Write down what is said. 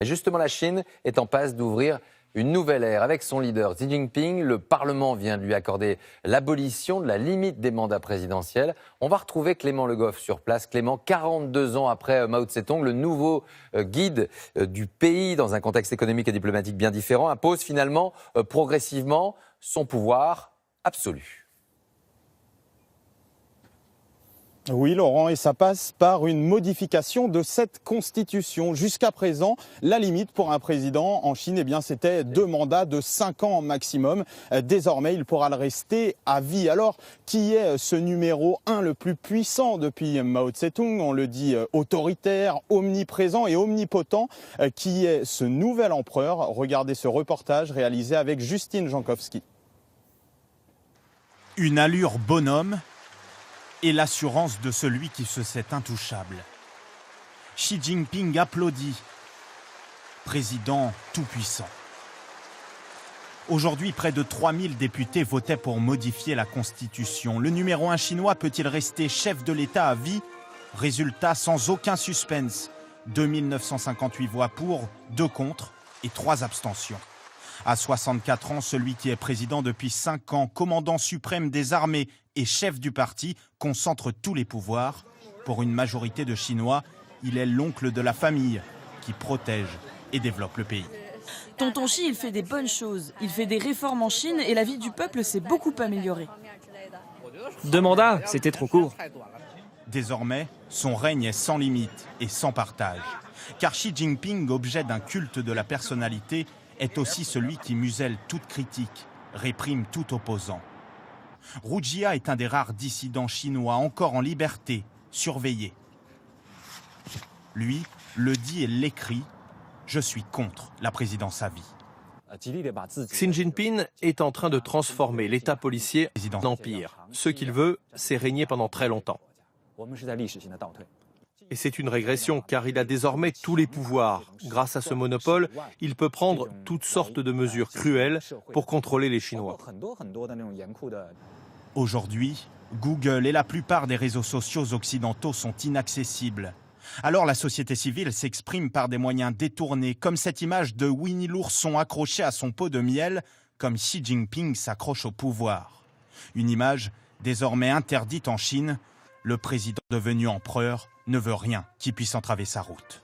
Et justement, la Chine est en passe d'ouvrir une nouvelle ère. Avec son leader Xi Jinping, le Parlement vient de lui accorder l'abolition de la limite des mandats présidentiels. On va retrouver Clément Le Goff sur place. Clément, 42 ans après Mao Tse-tung, le nouveau guide du pays dans un contexte économique et diplomatique bien différent, impose finalement progressivement son pouvoir absolu. Oui, Laurent, et ça passe par une modification de cette constitution. Jusqu'à présent, la limite pour un président en Chine, c'était 2 mandats de 5 ans maximum. Désormais, il pourra le rester à vie. Alors, qui est ce numéro 1 le plus puissant depuis Mao Tse-tung? On le dit autoritaire, omniprésent et omnipotent. Qui est ce nouvel empereur? Regardez ce reportage réalisé avec Justine Jankowski. Une allure bonhomme et l'assurance de celui qui se sait intouchable. Xi Jinping applaudit, président tout-puissant. Aujourd'hui, près de 3000 députés votaient pour modifier la Constitution. Le numéro 1 chinois peut-il rester chef de l'État à vie? Résultat sans aucun suspense. 2958 voix pour, 2 contre et 3 abstentions. À 64 ans, celui qui est président depuis 5 ans, commandant suprême des armées et chef du parti, concentre tous les pouvoirs. Pour une majorité de Chinois, il est l'oncle de la famille qui protège et développe le pays. Tonton Xi, il fait des bonnes choses. Il fait des réformes en Chine et la vie du peuple s'est beaucoup améliorée. 2 mandats, c'était trop court. Désormais, son règne est sans limite et sans partage. Car Xi Jinping, objet d'un culte de la personnalité, est aussi celui qui muselle toute critique, réprime tout opposant. Hu Jia est un des rares dissidents chinois encore en liberté, surveillé. Lui le dit et l'écrit, je suis contre la présidence à vie. Xi Jinping est en train de transformer l'État policier en empire. Ce qu'il veut, c'est régner pendant très longtemps. Et c'est une régression, car il a désormais tous les pouvoirs. Grâce à ce monopole, il peut prendre toutes sortes de mesures cruelles pour contrôler les Chinois. Aujourd'hui, Google et la plupart des réseaux sociaux occidentaux sont inaccessibles. Alors la société civile s'exprime par des moyens détournés, comme cette image de Winnie l'ourson accroché à son pot de miel, comme Xi Jinping s'accroche au pouvoir. Une image désormais interdite en Chine. Le président devenu empereur ne veut rien qui puisse entraver sa route.